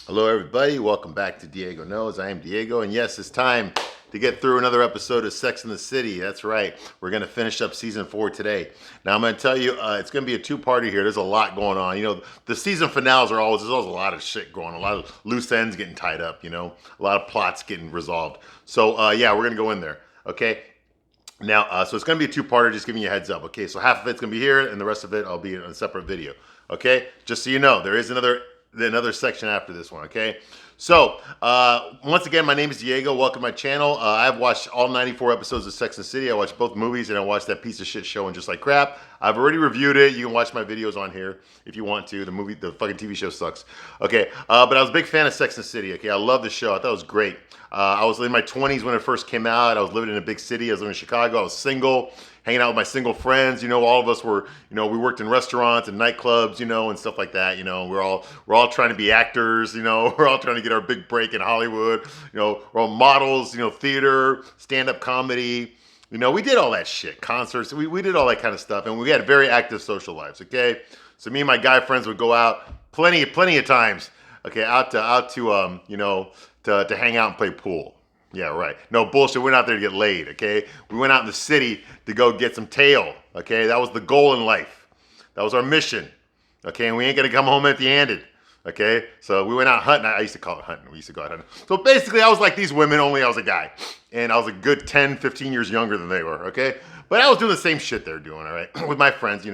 Hello, everybody. Welcome back to Diego Knows. I am Diego, and yes, it's time to get through another episode of Sex and the City. That's right. We're going to finish up season 4 today. Now, I'm going to tell you, it's going to be a two-parter here. There's a lot going on. You know, the season finales there's always a lot of shit going on, a lot of loose ends getting tied up, a lot of plots getting resolved. So, yeah, we're going to go in there, okay? Now, so it's going to be a two-parter, just giving you a heads up, okay? So half of it's going to be here, and the rest of it I'll be in a separate video, okay? Just so you know, there is another section after this one, okay? So, once again, my name is Diego. Welcome to my channel. I've watched all 94 episodes of Sex and the City. I watched both movies, and I watched that piece of shit show and Just Like Crap. I've already reviewed it. You can watch my videos on here if you want to. The fucking TV show sucks. Okay, but I was a big fan of Sex and the City, okay? I love the show. I thought it was great. I was in my 20s when it first came out. I was living in a big city. I was living in Chicago. I was single, hanging out with my single friends. All of us were, we worked in restaurants and nightclubs, and stuff like that. We're all trying to be actors. We're all trying to get our big break in Hollywood. We're all models. Theater, stand-up comedy. We did all that shit. Concerts. We did all that kind of stuff, and we had very active social lives. Okay, so me and my guy friends would go out plenty of times. Okay, out to hang out and play pool. Yeah, right. No bullshit. We went out there to get laid, okay? We went out in the city to go get some tail, okay? That was the goal in life. That was our mission, okay? And we ain't gonna come home empty-handed, okay? So we went out hunting. I used to call it hunting. We used to go out hunting. So basically, I was like these women, only I was a guy. And I was a good 10, 15 years younger than they were, okay? But I was doing the same shit they're doing, all right? With my friends,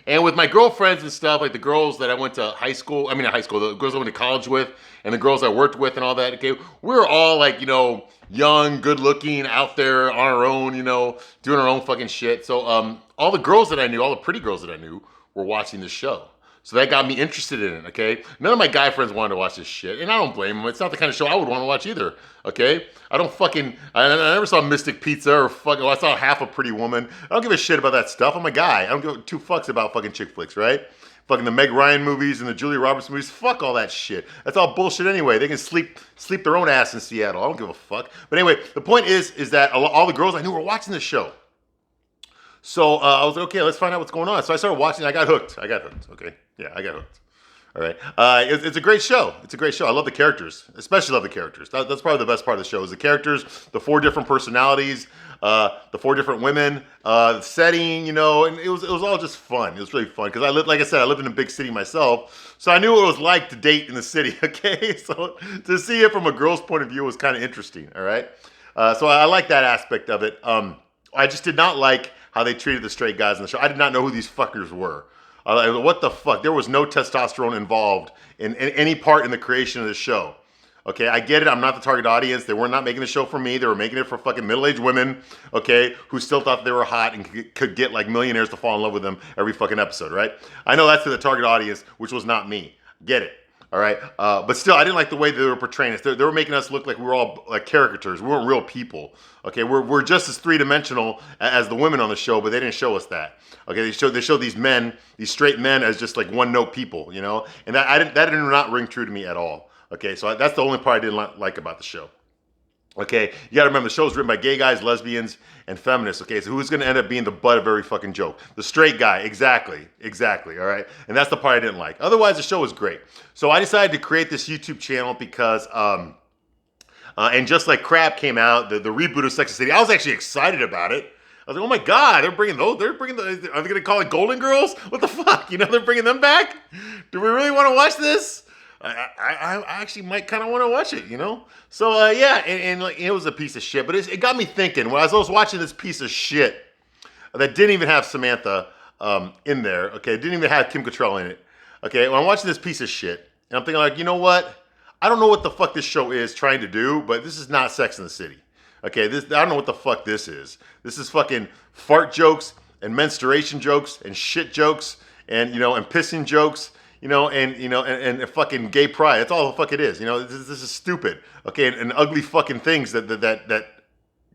And with my girlfriends and stuff, like the girls that I went to the girls I went to college with, and the girls I worked with and all that, okay, we were all like, young, good looking, out there on our own, doing our own fucking shit. So all the girls that I knew, all the pretty girls that I knew, were watching this show. So that got me interested in it, okay? None of my guy friends wanted to watch this shit, and I don't blame them. It's not the kind of show I would want to watch either, okay? I never saw Mystic Pizza or I saw Half a Pretty Woman. I don't give a shit about that stuff. I'm a guy. I don't give two fucks about fucking chick flicks, right? Fucking the Meg Ryan movies and the Julia Roberts movies. Fuck all that shit. That's all bullshit anyway. They can sleep their own ass in Seattle. I don't give a fuck. But anyway, the point is that all the girls I knew were watching this show. So I was like, okay, let's find out what's going on. So I started watching. I got hooked. Okay. Yeah, I got hooked. All right. It's a great show. It's a great show. I love the characters. Especially love the characters. That's probably the best part of the show is the characters, the 4 different personalities, the 4 different women, the setting, and it was all just fun. It was really fun because like I said, I lived in a big city myself, so I knew what it was like to date in the city. Okay, so to see it from a girl's point of view was kind of interesting. All right, so I like that aspect of it. I just did not like how they treated the straight guys in the show. I did not know who these fuckers were. What the fuck? There was no testosterone involved in any part in the creation of the show. Okay, I get it. I'm not the target audience. They were not making the show for me. They were making it for fucking middle-aged women, okay, who still thought they were hot and could get like millionaires to fall in love with them every fucking episode, right? I know that's to the target audience, which was not me. Get it. All right, but still, I didn't like the way they were portraying us. They were making us look like we were all like caricatures. We weren't real people. Okay, we're just as 3-dimensional as the women on the show, but they didn't show us that. Okay, they showed these men, these straight men, as just like one-note people, and that did not ring true to me at all. Okay, so that's the only part I didn't like about the show. Okay, you gotta remember the show is written by gay guys, lesbians, and feminists. Okay, so who's gonna end up being the butt of every fucking joke? The straight guy, exactly, all right? And that's the part I didn't like. Otherwise, the show was great. So I decided to create this YouTube channel because, and Just Like Crap came out, the reboot of Sex and the City. I was actually excited about it. I was like, oh my God, are they gonna call it Golden Girls? What the fuck? They're bringing them back? Do we really wanna watch this? I actually might kind of want to watch it, So yeah, and like, it was a piece of shit, but it got me thinking. When I was watching this piece of shit that didn't even have Samantha in there, okay, it didn't even have Kim Cattrall in it, okay. When I'm watching this piece of shit, and I'm thinking like, you know what? I don't know what the fuck this show is trying to do, but this is not Sex and the City, okay. I don't know what the fuck this is. This is fucking fart jokes and menstruation jokes and shit jokes and and pissing jokes. And fucking gay pride. That's all the fuck it is. This is stupid. Okay, and ugly fucking things that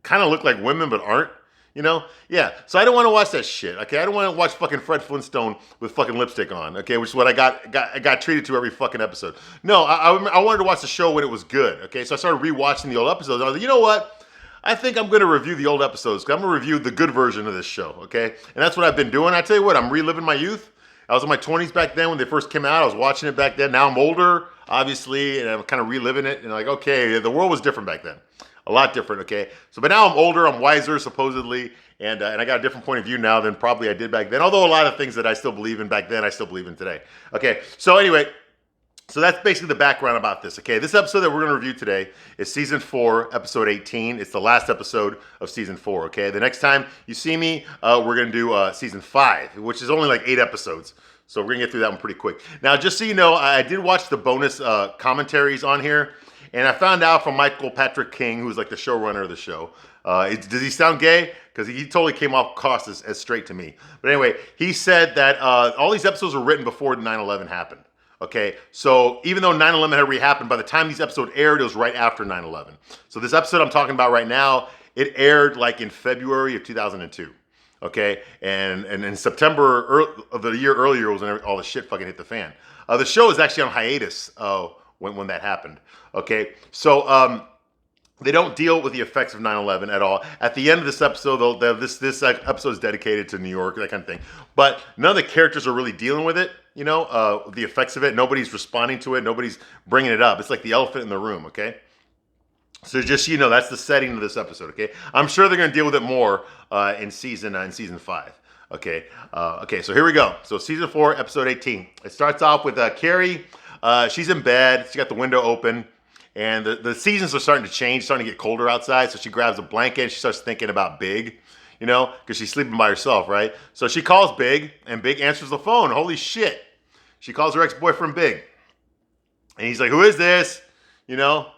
kind of look like women but aren't. Yeah. So I don't want to watch that shit. Okay, I don't want to watch fucking Fred Flintstone with fucking lipstick on. Okay, which is what I got treated to every fucking episode. No, I wanted to watch the show when it was good. Okay, so I started rewatching the old episodes. I was like, you know what? I think I'm going to review the old episodes. I'm going to review the good version of this show. Okay, and that's what I've been doing. I tell you what, I'm reliving my youth. I was in my 20s back then when they first came out. I was watching it back then. Now I'm older, obviously, and I'm kind of reliving it. And like, okay, the world was different back then. A lot different, okay? So, but now I'm older, I'm wiser, supposedly, and I got a different point of view now than probably I did back then. Although a lot of things that I still believe in back then, I still believe in today. Okay, so anyway, so that's basically the background about this, okay? This episode that we're going to review today is Season 4, Episode 18. It's the last episode of Season 4, okay? The next time you see me, we're going to do Season 5, which is only like 8 episodes. So we're going to get through that one pretty quick. Now, just so you know, I did watch the bonus commentaries on here, and I found out from Michael Patrick King, who's like the showrunner of the show. Does he sound gay? Because he totally came off cost as straight to me. But anyway, he said that all these episodes were written before 9/11 happened. Okay, so even though 9/11 had already happened, by the time these episodes aired, it was right after 9/11. So this episode I'm talking about right now, it aired like in February of 2002. Okay, and in September of the year earlier was when all the shit fucking hit the fan. The show is actually on hiatus when that happened. Okay, so they don't deal with the effects of 9/11 at all. At the end of this episode, this episode is dedicated to New York, that kind of thing. But none of the characters are really dealing with it, you know, the effects of it. Nobody's responding to it. Nobody's bringing it up. It's like the elephant in the room, okay? So just so you know, that's the setting of this episode, okay? I'm sure they're going to deal with it more in season 5. Okay, okay. So here we go. So season 4, episode 18. It starts off with Carrie. She's in bed. She got the window open. And the seasons are starting to change, starting to get colder outside. So she grabs a blanket and she starts thinking about Big, you know, because she's sleeping by herself, right? So she calls Big and Big answers the phone. Holy shit. She calls her ex-boyfriend Big. And he's like, who is this? You know?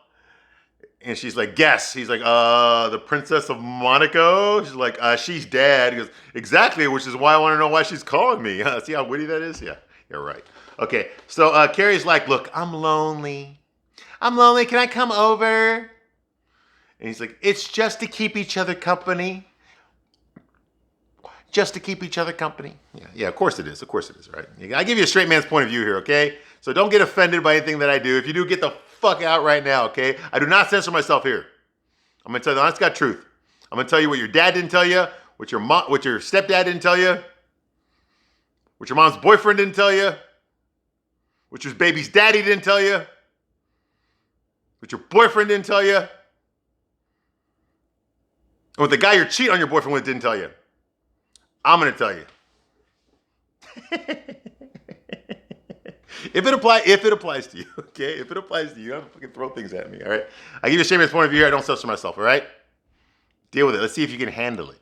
And she's like, guess. He's like, the Princess of Monaco. She's like, she's dead. He goes, exactly, which is why I want to know why she's calling me. See how witty that is? Yeah, you're right. Okay, so Carrie's like, look, I'm lonely. I'm lonely, can I come over? And he's like, it's just to keep each other company. Just to keep each other company. Yeah, of course it is, right? I give you a straight man's point of view here, okay? So don't get offended by anything that I do. If you do, get the fuck out right now, okay? I do not censor myself here. I'm gonna tell you the honest God truth. I'm gonna tell you what your dad didn't tell you, what your stepdad didn't tell you, what your mom's boyfriend didn't tell you, what your baby's daddy didn't tell you, what your boyfriend didn't tell you, and what the guy you're cheating on your boyfriend with didn't tell you. I'm going to tell you. If it applies to you, okay? If it applies to you, don't fucking throw things at me, all right? I give you a shameless point of view here. I don't censor myself, all right? Deal with it. Let's see if you can handle it.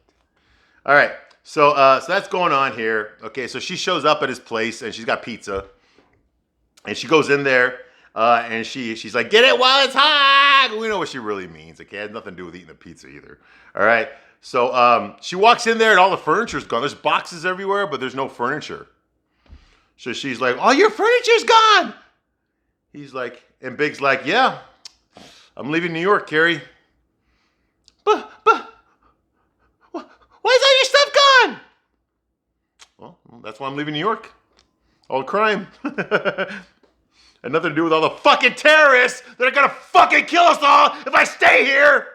All right. So that's going on here. Okay, so she shows up at his place, and she's got pizza. And she goes in there. And she's like, get it while it's hot. We know what she really means. Okay, it has nothing to do with eating the pizza either. All right. So she walks in there and all the furniture's gone. There's boxes everywhere, but there's no furniture. So she's like, all your furniture's gone. He's like, and Big's like, yeah, I'm leaving New York, Carrie. But why is all your stuff gone? Well, that's why I'm leaving New York. All the crime. And nothing to do with all the fucking terrorists that are gonna fucking kill us all if I stay here.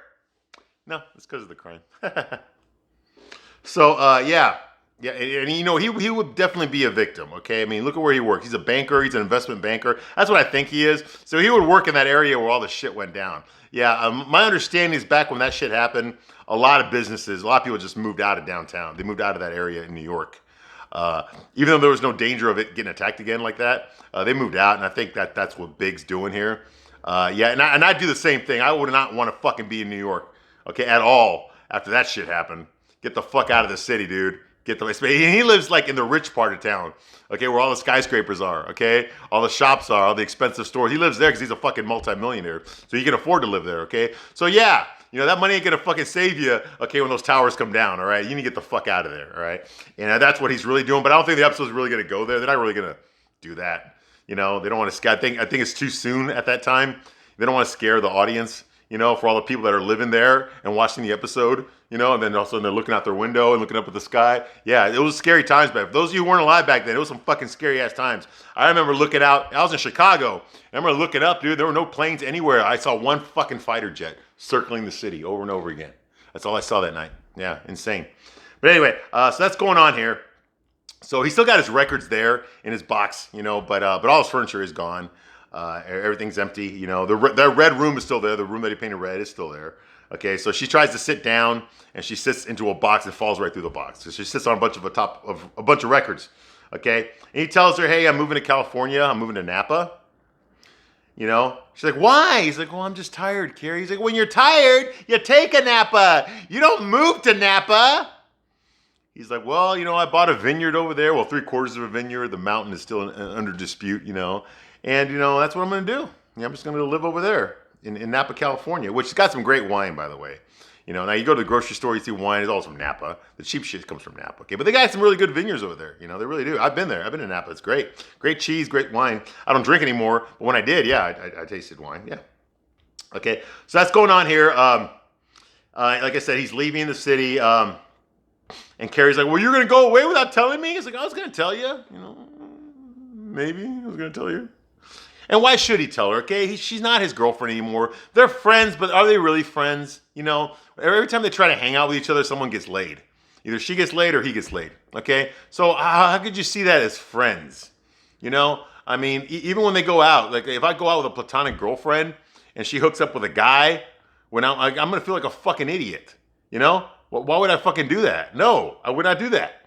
No, it's because of the crime. So, yeah, and you know, he would definitely be a victim, okay? I mean, look at where he works. He's a banker. He's an investment banker. That's what I think he is. So he would work in that area where all the shit went down. Yeah, my understanding is back when that shit happened, a lot of people just moved out of downtown. They moved out of that area in New York. Even though there was no danger of it getting attacked again like that, they moved out, and I think that's what Big's doing here. Yeah, and I'd do the same thing. I would not want to fucking be in New York, okay, at all after that shit happened. Get the fuck out of the city, dude. He lives like in the rich part of town, okay, where all the skyscrapers are, okay, all the shops are, all the expensive stores. He lives there because he's a fucking multimillionaire, so he can afford to live there, okay. So yeah. You know, that money ain't gonna fucking save you, okay, when those towers come down, all right? You need to get the fuck out of there, all right? And that's what he's really doing, but I don't think the episode's really gonna go there. They're not really gonna do that. You know, they don't want to scare, I think it's too soon at that time. They don't want to scare the audience, you know, for all the people that are living there and watching the episode, you know, and then also they're looking out their window and looking up at the sky. Yeah, it was scary times back. For those of you who weren't alive back then, it was some fucking scary ass times. I remember looking out, I was in Chicago, I remember looking up, dude, there were no planes anywhere. I saw one fucking fighter jet circling the city over and over again. That's all I saw that night. Yeah, insane. But anyway, so that's going on here. So he still got his records there in his box, but all his furniture is gone. Everything's empty, The red room is still there. The room that he painted red is still there. Okay, so she tries to sit down, and she sits into a box and falls right through the box. So she sits on a bunch of records. Okay, and he tells her, "Hey, I'm moving to California. I'm moving to Napa." She's like, "Why?" He's like, "Well, I'm just tired, Carrie." He's like, "When you're tired, you take a Napa. You don't move to Napa." He's like, "Well, I bought a vineyard over there. Well, 3/4 of a vineyard. The mountain is still under dispute, And, that's what I'm going to do. I'm just going to live over there in Napa, California, which has got some great wine, by the way. Now you go to the grocery store, you see wine. It's all from Napa. The cheap shit comes from Napa, okay? But they got some really good vineyards over there. They really do. I've been there. I've been to Napa. It's great. Great cheese, great wine. I don't drink anymore, but when I did, yeah, I tasted wine. Yeah. Okay, so that's going on here. Like I said, he's leaving the city. And Carrie's like, "Well, you're going to go away without telling me?" He's like, "I was going to tell you. Maybe I was going to tell you." And why should he tell her? Okay, she's not his girlfriend anymore. They're friends, but are they really friends? Every time they try to hang out with each other, someone gets laid. Either she gets laid or he gets laid. Okay, so how could you see that as friends? I mean, even when they go out, like if I go out with a platonic girlfriend and she hooks up with a guy, I'm gonna feel like a fucking idiot. Why would I fucking do that? No, I would not do that.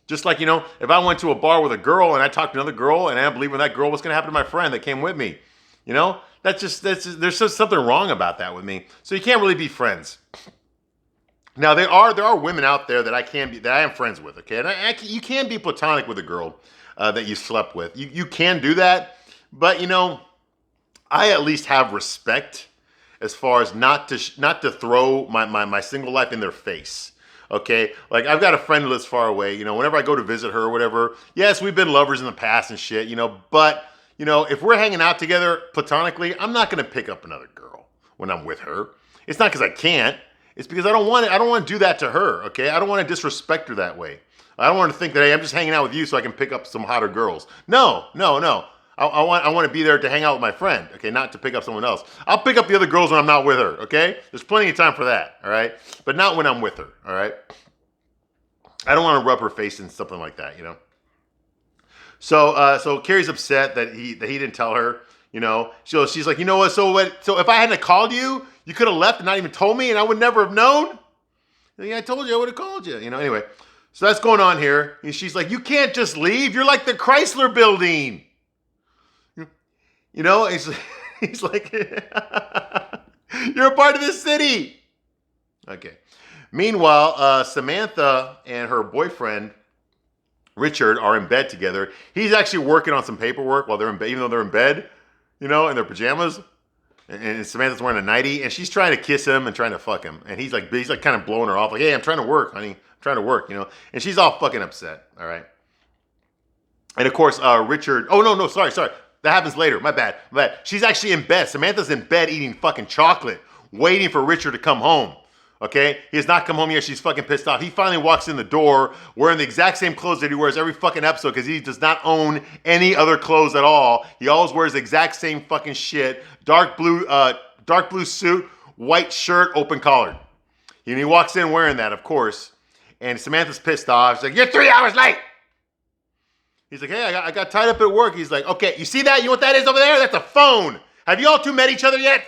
Just like, if I went to a bar with a girl and I talked to another girl and I believe in that girl, what's going to happen to my friend that came with me? That's just there's just something wrong about that with me. So you can't really be friends. Now there are women out there that I am friends with, okay? And you can be platonic with a girl that you slept with. You can do that, but I at least have respect as far as not to throw my single life in their face. Okay, like I've got a friend who lives far away. Whenever I go to visit her or whatever, yes, we've been lovers in the past and shit. But if we're hanging out together platonically, I'm not gonna pick up another girl when I'm with her. It's not because I can't. It's because I don't want to do that to her. Okay, I don't want to disrespect her that way. I don't want to think that, hey, I'm just hanging out with you so I can pick up some hotter girls. No. I want to be there to hang out with my friend, okay, not to pick up someone else. I'll pick up the other girls when I'm not with her, okay? There's plenty of time for that, all right? But not when I'm with her, all right? I don't want to rub her face in something like that, So Carrie's upset that he didn't tell her, She's like, what? So if I hadn't called you, you could have left and not even told me, and I would never have known. I told you I would have called you, Anyway, so that's going on here. And she's like, "You can't just leave. You're like the Chrysler Building." He's like, "You're a part of this city." Okay. Meanwhile, Samantha and her boyfriend, Richard, are in bed together. He's actually working on some paperwork while they're in bed, even though they're in bed, in their pajamas. And Samantha's wearing a nightie, and she's trying to kiss him and trying to fuck him. And he's like kind of blowing her off, like, "Hey, I'm trying to work, honey. I'm trying to work, And she's all fucking upset, all right? And of course, Richard, oh, no, sorry. That happens later. My bad. She's actually in bed. Samantha's in bed eating fucking chocolate, waiting for Richard to come home. Okay? He has not come home yet. She's fucking pissed off. He finally walks in the door wearing the exact same clothes that he wears every fucking episode because he does not own any other clothes at all. He always wears the exact same fucking shit. Dark blue suit, white shirt, open collared. And he walks in wearing that, of course. And Samantha's pissed off. She's like, "You're 3 hours late." He's like, "Hey, I got tied up at work." He's like, "Okay, you see that? You know what that is over there? That's a phone. Have you all two met each other yet?"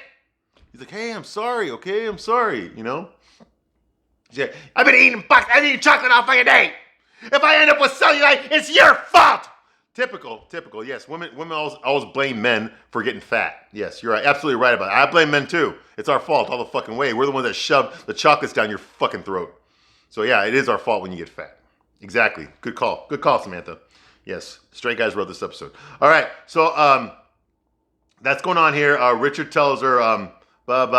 He's like, "Hey, I'm sorry, okay? I'm sorry, He's like, I've been eating chocolate all fucking day. If I end up with cellulite, it's your fault." Typical, yes. Women always blame men for getting fat. Yes, you're right, absolutely right about it. I blame men too. It's our fault all the fucking way. We're the ones that shove the chocolates down your fucking throat. So yeah, it is our fault when you get fat. Exactly. Good call, Samantha. Yes, Straight Guys wrote this episode. All right, so that's going on here. Richard tells her,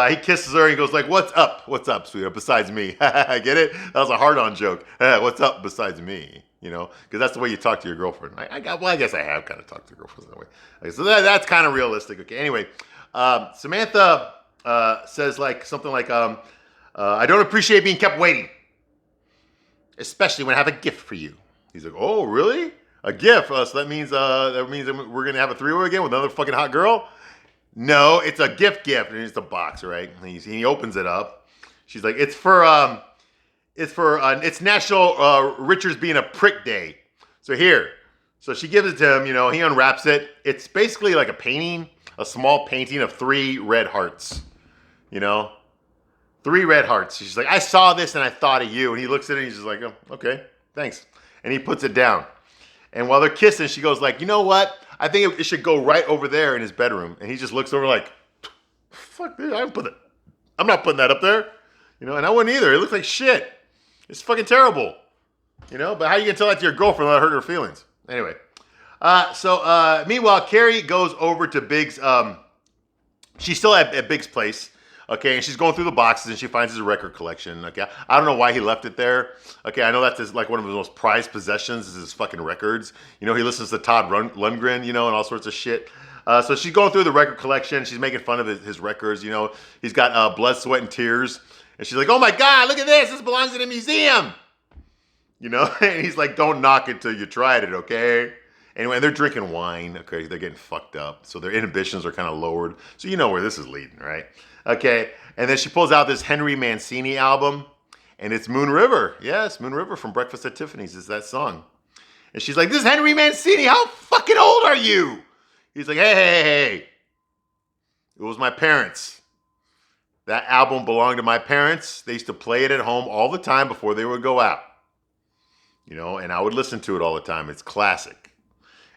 he kisses her and he goes like, "What's up? What's up, sweetheart, besides me?" Get it? That was a hard-on joke. "What's up besides me?" Because that's the way you talk to your girlfriend. I guess I have kind of talked to girlfriends that way. Okay, so that's kind of realistic. Okay, anyway, Samantha says like something like, "I don't appreciate being kept waiting, especially when I have a gift for you." He's like, "Oh, really? A gift? So that means that we're gonna have a three-way again with another fucking hot girl?" "No, it's a gift, and it's a box, right?" And he opens it up. She's like, it's National Richard's Being a Prick Day. So here. So she gives it to him, he unwraps it. It's basically like a painting, a small painting of 3 red hearts. 3 red hearts. She's like, I saw this and I thought of you. And he looks at it and he's just like, oh, okay, thanks. And he puts it down. And while they're kissing, she goes like, you know what? I think it should go right over there in his bedroom. And he just looks over like, fuck this, I'm not putting that up there. And I wouldn't either. It looks like shit. It's fucking terrible. But how you gonna tell that to your girlfriend without hurting her feelings? Anyway. Meanwhile, Carrie goes over to Big's, she's still at Big's place. Okay, and she's going through the boxes and she finds his record collection. Okay, I don't know why he left it there. Okay, I know that's like one of his most prized possessions is his fucking records. He listens to Todd Lundgren, and all sorts of shit. So she's going through the record collection. She's making fun of his records. He's got Blood, Sweat, and Tears. And she's like, oh my God, look at this. This belongs in a museum. And he's like, don't knock it till you tried it, okay? Anyway, they're drinking wine. Okay, they're getting fucked up. So their inhibitions are kind of lowered. So you know where this is leading, right? Okay, and then she pulls out this Henry Mancini album, and it's Moon River. Yes, Moon River from Breakfast at Tiffany's is that song. And she's like, this is Henry Mancini. How fucking old are you? He's like, hey. It was my parents. That album belonged to my parents. They used to play it at home all the time before they would go out. And I would listen to it all the time. It's classic.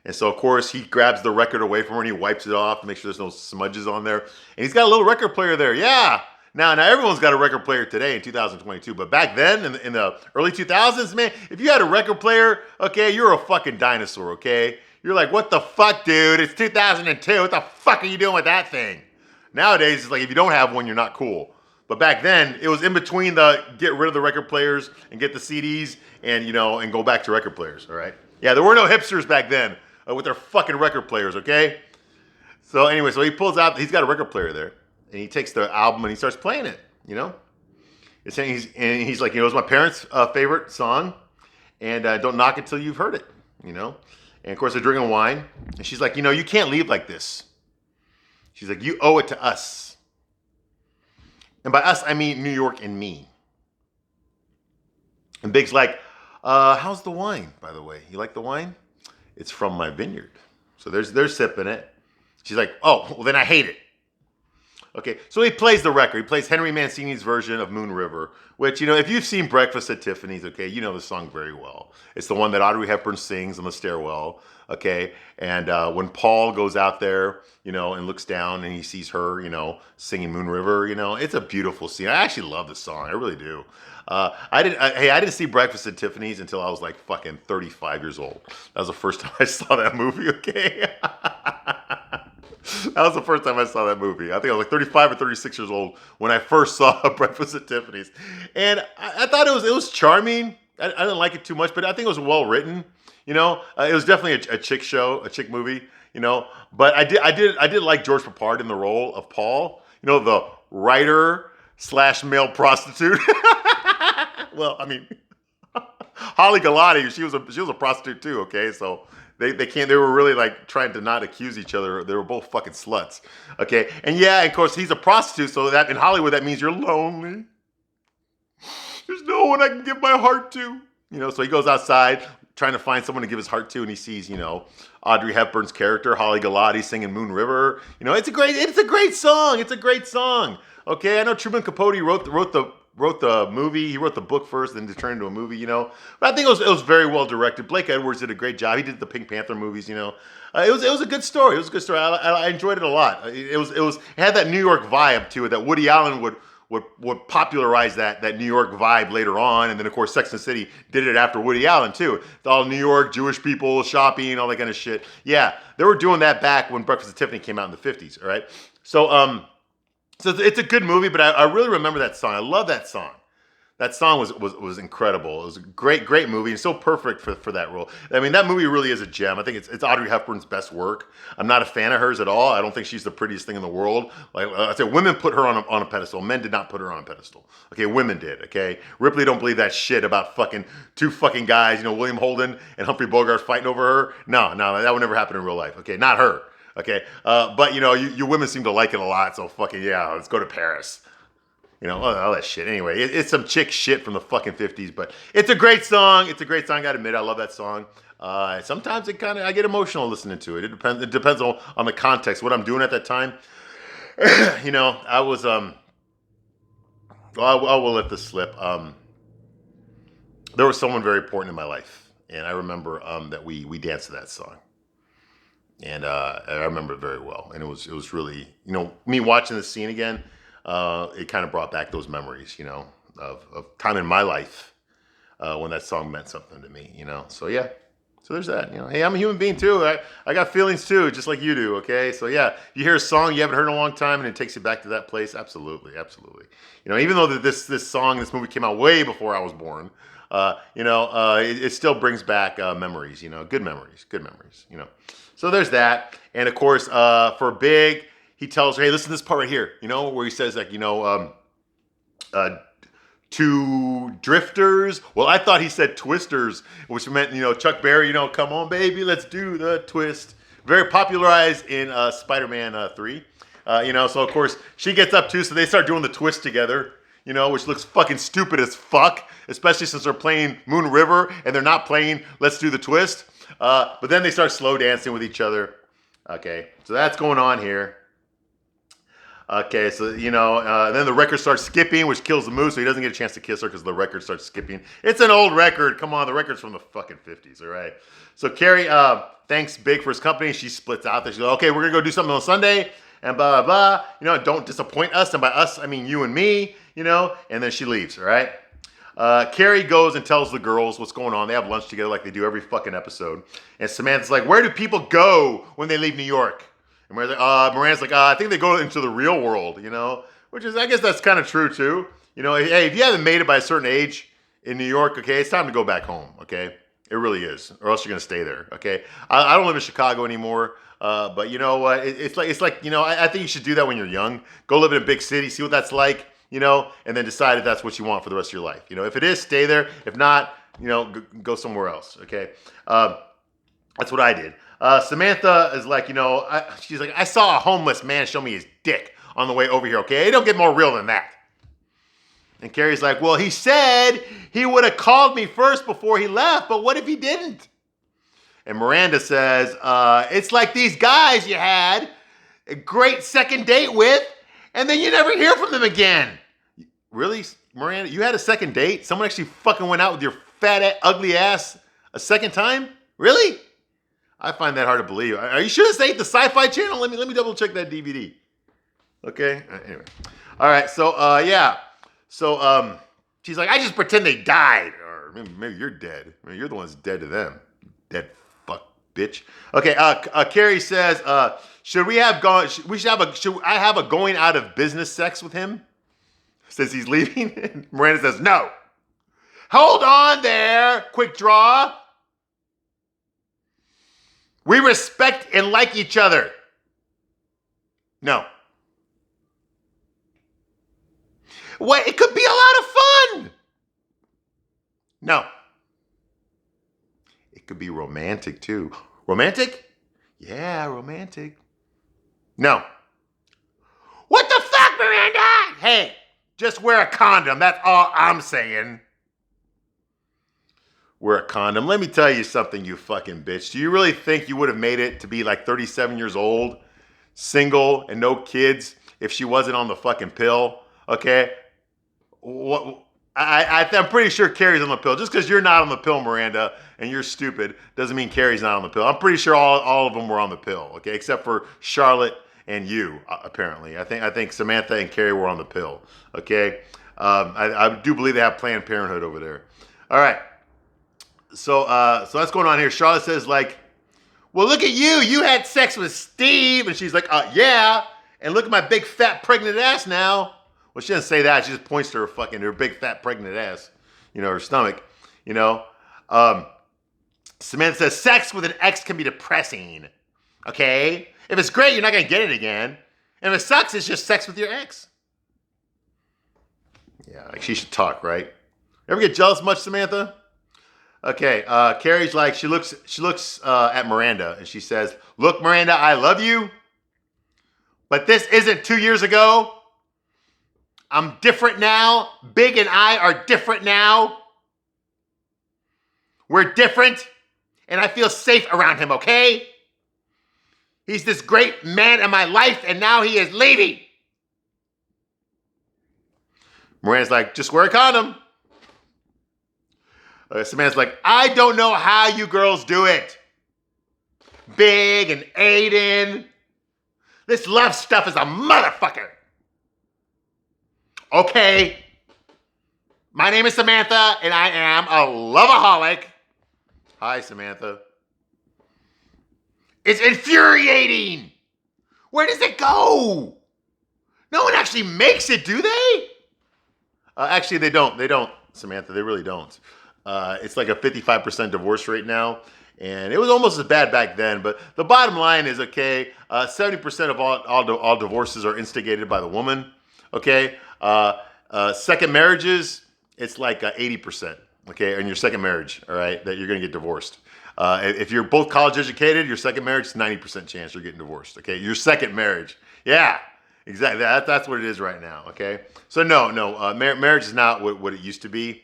And so, of course, he grabs the record away from her and he wipes it off to make sure there's no smudges on there. And he's got a little record player there. Yeah. Now everyone's got a record player today in 2022. But back then, in the early 2000s, man, if you had a record player, okay, you're a fucking dinosaur, okay? You're like, what the fuck, dude? It's 2002. What the fuck are you doing with that thing? Nowadays, it's like if you don't have one, you're not cool. But back then, it was in between the get rid of the record players and get the CDs and, and go back to record players, all right? Yeah, there were no hipsters back then. With their fucking record players, okay? So anyway, so he pulls out, he's got a record player there, and he takes the album and he starts playing it, It's saying he's like, it's my parents' favorite song, and don't knock it till you've heard it, And of course they're drinking wine, and she's like, you can't leave like this. She's like, you owe it to us. And by us, I mean New York and me. And Big's like, how's the wine, by the way? You like the wine? It's from my vineyard. So they're sipping it. She's like, oh, well then I hate it. Okay, so he plays the record. He plays Henry Mancini's version of Moon River, which, if you've seen Breakfast at Tiffany's, okay, you know the song very well. It's the one that Audrey Hepburn sings on the stairwell, okay? And when Paul goes out there, and looks down and he sees her, singing Moon River, it's a beautiful scene. I actually love the song. I really do. I didn't see Breakfast at Tiffany's until I was like fucking 35 years old. That was the first time I saw that movie, okay? That was the first time I saw that movie. I think I was like 35 or 36 years old when I first saw Breakfast at Tiffany's. And I thought it was charming. I didn't like it too much, but I think it was well written. It was definitely a chick show, a chick movie, But I did like George Papard in the role of Paul, the writer / male prostitute. Well, I mean, Holly Galati, she was a prostitute too, okay? So they were really like trying to not accuse each other. They were both fucking sluts, okay? And yeah, of course, he's a prostitute, so that in Hollywood, that means you're lonely. There's no one I can give my heart to. So he goes outside trying to find someone to give his heart to, and he sees, Audrey Hepburn's character, Holly Galati, singing Moon River. It's a great song. It's a great song. Okay, I know Truman Capote wrote the movie. He wrote the book first, then to turn into a movie, But I think it was very well directed. Blake Edwards did a great job. He did the Pink Panther movies, It was a good story. It was a good story. I enjoyed it a lot. It had that New York vibe to it that Woody Allen would popularize that New York vibe later on. And then, of course, Sex and the City did it after Woody Allen, too. It's all New York, Jewish people, shopping, all that kind of shit. Yeah, they were doing that back when Breakfast at Tiffany came out in the 50s, all right? So it's a good movie, but I really remember that song. I love that song. That song was incredible. It was a great movie and so perfect for that role. I mean, that movie really is a gem. I think it's Audrey Hepburn's best work. I'm not a fan of hers at all. I don't think she's the prettiest thing in the world. Like I said, women put her on a pedestal. Men did not put her on a pedestal. Okay, women did. Okay, Ripley don't believe that shit about two fucking guys. William Holden and Humphrey Bogart fighting over her. No, that would never happen in real life. Okay, not her. Okay, but you women seem to like it a lot. So fucking yeah, let's go to Paris. All that shit. Anyway, it's some chick shit from the fucking 50s, but it's a great song. It's a great song. I gotta admit, I love that song. Sometimes I get emotional listening to it. It depends on the context, what I'm doing at that time. I was well, I will let this slip. There was someone very important in my life, and I remember that we danced to that song, and I remember it very well. And it was really, me watching the scene again. It kind of brought back those memories, of time in my life when that song meant something to me, So yeah. So there's that, Hey, I'm a human being too. I got feelings too, just like you do, okay? So yeah, you hear a song you haven't heard in a long time and it takes you back to that place. Absolutely, absolutely. Even though this movie came out way before I was born, it still brings back memories, good memories, So there's that. And of course, for Big, he tells her, hey, listen to this part right here, where he says like, two drifters. Well, I thought he said twisters, which meant, Chuck Berry, come on, baby, let's do the twist. Very popularized in Spider-Man 3. So of course, she gets up too, so they start doing the twist together, which looks fucking stupid as fuck, especially since they're playing Moon River and they're not playing Let's Do the Twist. But then they start slow dancing with each other. Okay, so that's going on here. Okay, so, then the record starts skipping, which kills the mood, so he doesn't get a chance to kiss her because the record starts skipping. It's an old record. Come on, the record's from the fucking 50s, all right? So Carrie thanks Big for his company. She splits out there. She's like, okay, we're going to go do something on Sunday, and blah, blah, blah. Don't disappoint us. And by us, I mean you and me, and then she leaves, all right? Carrie goes and tells the girls what's going on. They have lunch together like they do every fucking episode. And Samantha's like, where do people go when they leave New York? And Miranda's like, I think they go into the real world, which is, I guess that's kind of true too. Hey, if you haven't made it by a certain age in New York, okay, it's time to go back home, okay? It really is, or else you're gonna stay there, okay? I don't live in Chicago anymore, but you know what? It's like I think you should do that when you're young. Go live in a big city, see what that's like, and then decide if that's what you want for the rest of your life. If it is, stay there. If not, go somewhere else, okay? That's what I did. Samantha is like, she's like, I saw a homeless man show me his dick on the way over here, okay? It don't get more real than that. And Carrie's like, well, he said he would have called me first before he left, but what if he didn't? And Miranda says, it's like these guys you had a great second date with, and then you never hear from them again. Really, Miranda? You had a second date? Someone actually fucking went out with your fat, ugly ass a second time? Really? I find that hard to believe. Are you sure this ain't the Sci-Fi Channel? Let me double check that DVD. Okay. Anyway. All right. So yeah. So she's like, I just pretend they died, or maybe you're dead. Maybe you're the one that's dead to them. Dead fuck bitch. Okay. Carrie says, should I have a going out of business sex with him since he's leaving? And Miranda says, no. Hold on there, quick draw. We respect and like each other. No. What? It could be a lot of fun. No. It could be romantic too. Romantic? Yeah, romantic. No. What the fuck, Miranda? Hey, just wear a condom. That's all I'm saying. Wear a condom. Let me tell you something, you fucking bitch. Do you really think you would have made it to be like 37 years old, single, and no kids if she wasn't on the fucking pill? Okay? I'm pretty sure Carrie's on the pill. Just because you're not on the pill, Miranda, and you're stupid, doesn't mean Carrie's not on the pill. I'm pretty sure all of them were on the pill, okay? Except for Charlotte and you, apparently. I think Samantha and Carrie were on the pill, okay? I do believe they have Planned Parenthood over there. All right. So that's going on here. Charlotte says like, well, look at you. You had sex with Steve. And she's like, yeah. And look at my big fat pregnant ass now. Well, she doesn't say that. She just points to her big fat pregnant ass, her stomach, Samantha says sex with an ex can be depressing. Okay. If it's great, you're not going to get it again. And if it sucks, it's just sex with your ex. Yeah. Like she should talk, right? Ever get jealous much, Samantha? Okay, Carrie's like, she looks at Miranda and she says, look, Miranda, I love you, but this isn't 2 years ago. I'm different now. Big and I are different now. We're different, and I feel safe around him, okay? He's this great man in my life, and now he is leaving. Miranda's like, just wear a condom. Samantha's like, I don't know how you girls do it. Big and Aiden. This love stuff is a motherfucker. Okay. My name is Samantha, and I am a loveaholic. Hi, Samantha. It's infuriating. Where does it go? No one actually makes it, do they? Actually, they don't. They don't, Samantha. They really don't. It's like a 55% divorce rate now. And it was almost as bad back then. But the bottom line is, okay, 70% of all divorces are instigated by the woman. Okay? Second marriages, it's like 80%. Okay? In your second marriage, all right, that you're going to get divorced. If you're both college educated, your second marriage is 90% chance you're getting divorced. Okay? Your second marriage. Yeah. Exactly. That's what it is right now. Okay? So no, marriage is not what it used to be.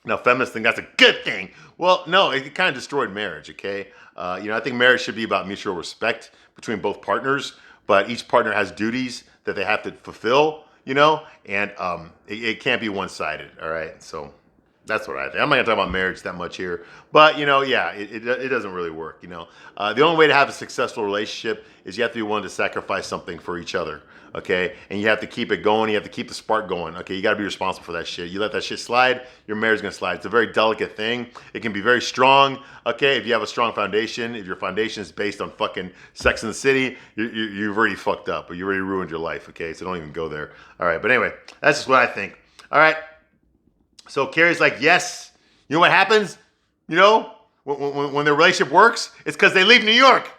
Now, feminists think that's a good thing. Well, no, it kind of destroyed marriage, okay? I think marriage should be about mutual respect between both partners, but each partner has duties that they have to fulfill, and it can't be one-sided, all right? So that's what I think. I'm not going to talk about marriage that much here, but, it doesn't really work, The only way to have a successful relationship is you have to be willing to sacrifice something for each other, okay? And you have to keep it going. You have to keep the spark going, okay? You got to be responsible for that shit. You let that shit slide, your marriage is going to slide. It's a very delicate thing. It can be very strong, okay? If you have a strong foundation, if your foundation is based on fucking Sex in the City, you've already fucked up, or you already ruined your life, okay? So don't even go there. All right, but anyway, that's just what I think. All right. So Carrie's like, yes. You know what happens? When their relationship works, it's because they leave New York.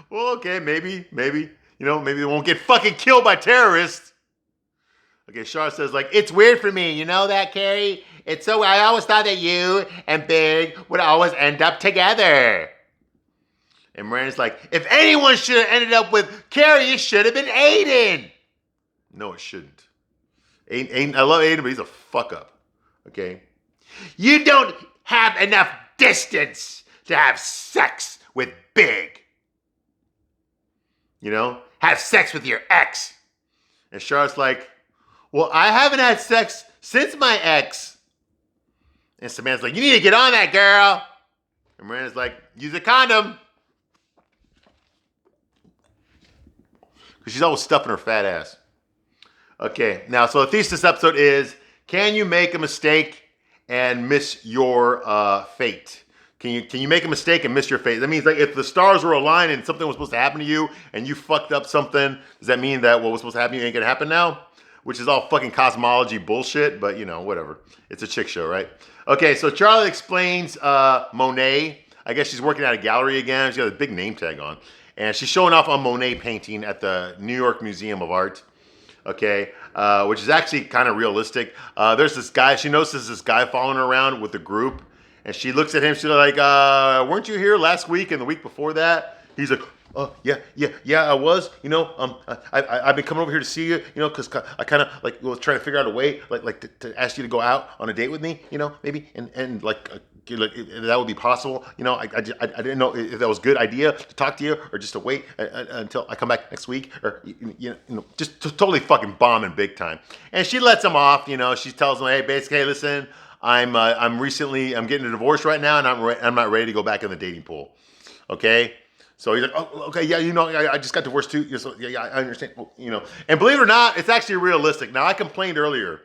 Well, okay, maybe. Maybe they won't get fucking killed by terrorists. Okay, Char says, like, it's weird for me. You know that, Carrie? It's so, I always thought that you and Big would always end up together. And Miranda's like, if anyone should have ended up with Carrie, it should have been Aiden. No, it shouldn't. Aiden, I love Aiden, but he's a fuck up. Okay? You don't have enough distance to have sex with Big. Have sex with your ex. And Charlotte's like, well, I haven't had sex since my ex. And Samantha's like, you need to get on that, girl. And Miranda's like, use a condom. Because she's always stuffing her fat ass. Okay, now, so the thesis of this episode is, can you make a mistake and miss your fate? Can you make a mistake and miss your fate? That means, like, if the stars were aligned and something was supposed to happen to you and you fucked up something, does that mean that what was supposed to happen to you ain't gonna happen now? Which is all fucking cosmology bullshit, but whatever. It's a chick show, right? Okay, so Charlotte explains Monet. I guess she's working at a gallery again. She's got a big name tag on. And she's showing off a Monet painting at the New York Museum of Art. Okay, which is actually kind of realistic. There's this guy, she notices this guy following her around with the group, and she looks at him, she's like, weren't you here last week and the week before that? He's like, oh, yeah, I was, I've been coming over here to see you, because I kind of, like, was trying to figure out a way, like to ask you to go out on a date with me, maybe, and that would be possible, I didn't know if that was a good idea to talk to you, or just to wait until I come back next week, or, just totally fucking bombing big time. And she lets him off, she tells him, hey, basically, hey, listen, I'm getting a divorce right now, and I'm not ready to go back in the dating pool, okay? So he's like, oh, okay, yeah, I just got divorced too. So, yeah, I understand, And believe it or not, it's actually realistic. Now, I complained earlier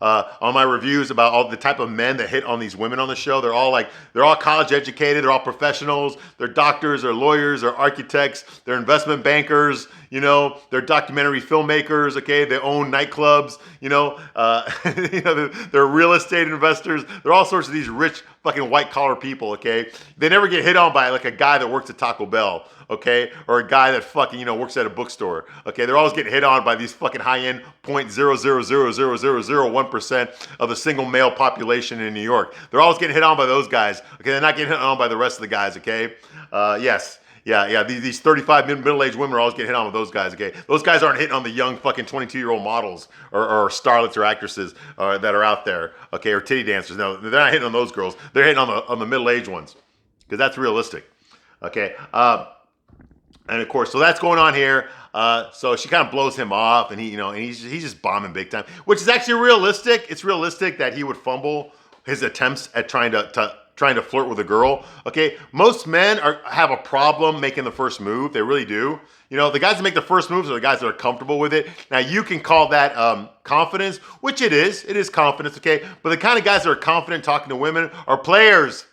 on my reviews about all the type of men that hit on these women on the show. They're all college educated. They're all professionals. They're doctors. They're lawyers. They're architects. They're investment bankers. They're documentary filmmakers. Okay, they own nightclubs. They're real estate investors. They're all sorts of these rich fucking white collar people. Okay, they never get hit on by like a guy that works at Taco Bell. Okay, or a guy that fucking works at a bookstore. Okay, they're always getting hit on by these fucking high-end 0.0000001% of the single male population in New York. They're always getting hit on by those guys. Okay, they're not getting hit on by the rest of the guys. Okay, yes. Yeah. These 35 middle-aged women are always getting hit on with those guys, okay? Those guys aren't hitting on the young fucking 22-year-old models or starlets or actresses that are out there, okay, or titty dancers. No, they're not hitting on those girls. They're hitting on the middle-aged ones. because that's realistic. Okay. And of course, so that's going on here. So she kind of blows him off, and he's just bombing big time, which is actually realistic. It's realistic that he would fumble his attempts at trying to flirt with a girl. Okay, most men have a problem making the first move. They really do. The guys that make the first moves are the guys that are comfortable with it. Now you can call that confidence, which it is. It is confidence. Okay, but the kind of guys that are confident talking to women are players.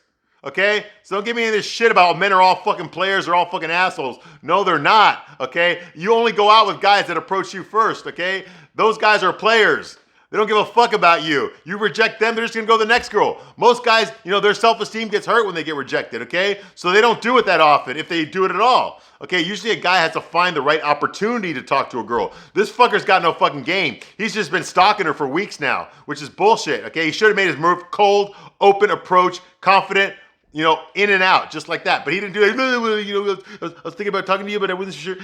Okay? So don't give me any of this shit about men are all fucking players, they're all fucking assholes. No, they're not. Okay? You only go out with guys that approach you first. Okay? Those guys are players. They don't give a fuck about you. You reject them, they're just gonna go to the next girl. Most guys, their self-esteem gets hurt when they get rejected, okay? So they don't do it that often, if they do it at all. Okay, usually a guy has to find the right opportunity to talk to a girl. This fucker's got no fucking game. He's just been stalking her for weeks now, which is bullshit, okay? He should have made his move cold, open approach, confident, in and out, just like that. But he didn't do it. I was thinking about talking to you, but I wasn't sure.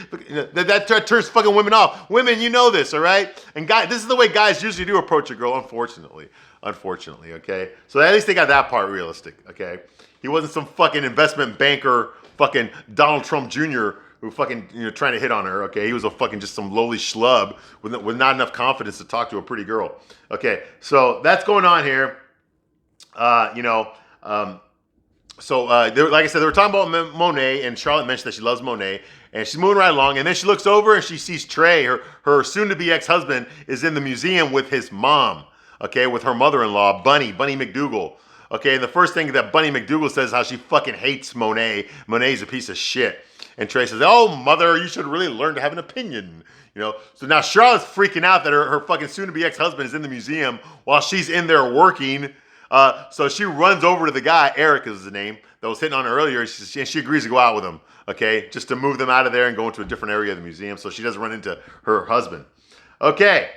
That turns fucking women off. Women, you know this, all right? And guys, this is the way guys usually do approach a girl, unfortunately. Unfortunately, okay? So at least they got that part realistic, okay? He wasn't some fucking investment banker, fucking Donald Trump Jr., who fucking, trying to hit on her, okay? He was a fucking just some lowly schlub with not enough confidence to talk to a pretty girl. Okay, so that's going on here. So, like I said, they were talking about Monet, and Charlotte mentioned that she loves Monet, and she's moving right along, and then she looks over and she sees Trey, her soon-to-be ex-husband, is in the museum with his mom, okay, with her mother-in-law, Bunny McDougal, okay, and the first thing that Bunny McDougal says is how she fucking hates Monet. Monet's a piece of shit. And Trey says, oh, mother, you should really learn to have an opinion, So now Charlotte's freaking out that her fucking soon-to-be ex-husband is in the museum while she's in there working. So she runs over to the guy, Eric is his name, that was hitting on her earlier, and she agrees to go out with him, okay, just to move them out of there and go into a different area of the museum so she doesn't run into her husband. Okay.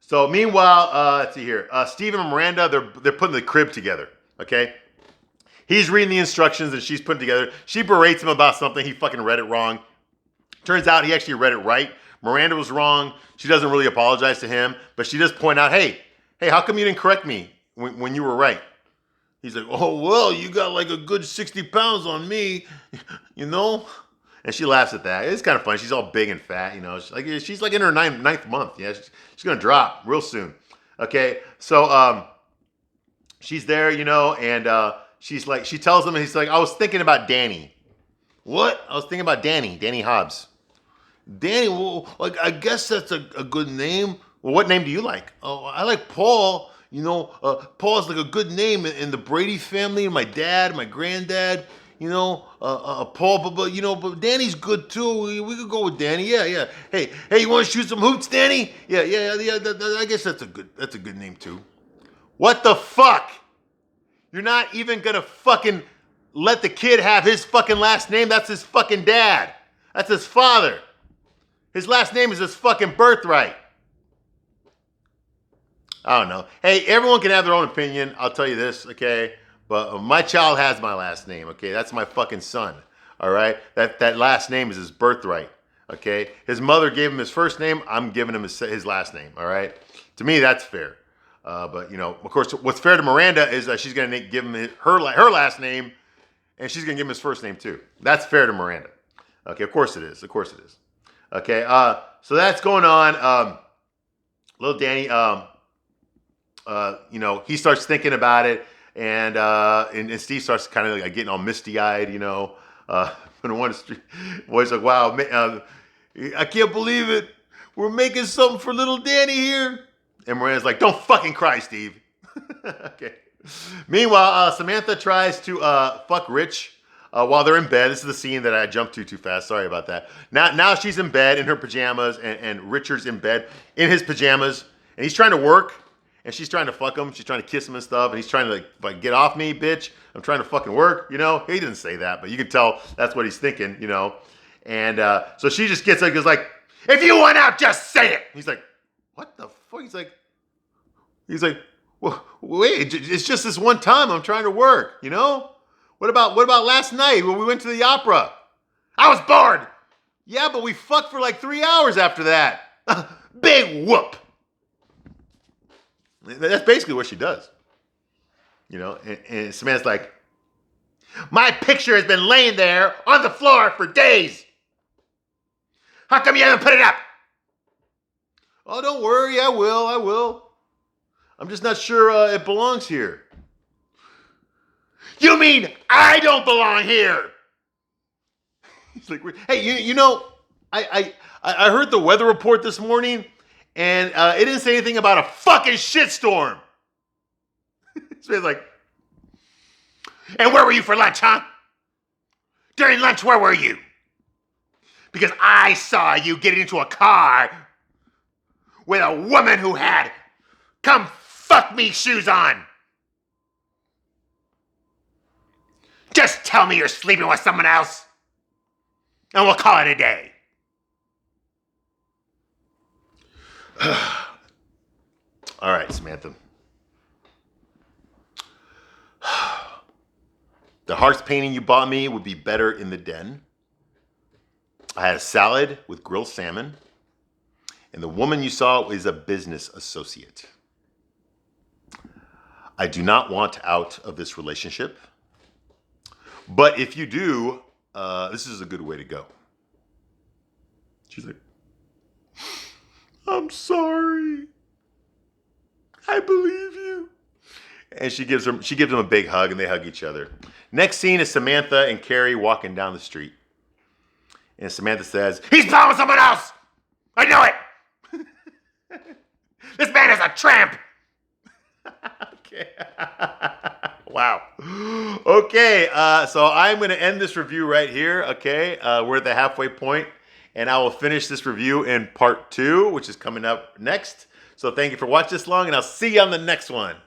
So meanwhile, let's see here. Steve and Miranda, they're putting the crib together, okay? He's reading the instructions and she's putting together. She berates him about something. He fucking read it wrong. Turns out he actually read it right. Miranda was wrong. She doesn't really apologize to him, but she does point out, hey, how come you didn't correct me when you were right? He's like, oh, well, you got like a good 60 pounds on me, And she laughs at that. It's kind of funny. She's all big and fat, She's like in her ninth month. Yeah, she's going to drop real soon. Okay, so she's there, and she's like, she tells him, and he's like, I was thinking about Danny. What? I was thinking about Danny Hobbs. Danny, well, like, I guess that's a good name. Well, what name do you like? Oh, I like Paul. Paul's like a good name in the Brady family. My dad, my granddad, Paul, but Danny's good too. We could go with Danny. Yeah. Hey, you want to shoot some hoots, Danny? Yeah. I guess that's a good name too. What the fuck? You're not even gonna fucking let the kid have his fucking last name? That's his fucking dad. That's his father. His last name is his fucking birthright. I don't know. Hey, everyone can have their own opinion. I'll tell you this, okay? But my child has my last name, okay? That's my fucking son, all right? That last name is his birthright, okay? His mother gave him his first name. I'm giving him his last name, all right? To me, that's fair. But, of course, what's fair to Miranda is that she's going to give him her last name, and she's going to give him his first name, too. That's fair to Miranda. Okay, of course it is. Okay, so that's going on. Little Danny... he starts thinking about it, and Steve starts kind of like getting all misty-eyed, when one boy's like, wow, man, I can't believe it. We're making something for little Danny here. And Miranda's like, don't fucking cry, Steve. Okay. Meanwhile, Samantha tries to fuck Rich while they're in bed. This is the scene that I jumped to too fast. Sorry about that. Now she's in bed in her pajamas, and Richard's in bed in his pajamas, and he's trying to work. And she's trying to fuck him. She's trying to kiss him and stuff. And he's trying to like get off me, bitch. I'm trying to fucking work, He didn't say that, but you can tell that's what he's thinking, And so she just gets like, if you want out, just say it. He's like, what the fuck? He's like, well, wait, it's just this one time. I'm trying to work, What about last night when we went to the opera? I was bored. Yeah, but we fucked for like 3 hours after that. Big whoop. That's basically what she does. And Samantha's like, My picture has been laying there on the floor for days. How come you haven't put it up? Oh, don't worry, I will. I'm just not sure it belongs here. You mean I don't belong here? He's like, hey, you know, I heard the weather report this morning, and it didn't say anything about a fucking shitstorm. So he's like, and where were you for lunch, huh? During lunch, where were you? Because I saw you get into a car with a woman who had come fuck me shoes on. Just tell me you're sleeping with someone else, and we'll call it a day. All right, Samantha. The hearts painting you bought me would be better in the den. I had a salad with grilled salmon, and the woman you saw is a business associate. I do not want out of this relationship, but if you do, this is a good way to go. She's like, I'm sorry. I believe you. And she gives him a big hug, and they hug each other. Next scene is Samantha and Carrie walking down the street. And Samantha says, he's playing with someone else. I know it. This man is a tramp. Okay. Wow. Okay, so I'm going to end this review right here, okay? We're at the halfway point, and I will finish this review in part 2, which is coming up next. So thank you for watching this long, and I'll see you on the next one.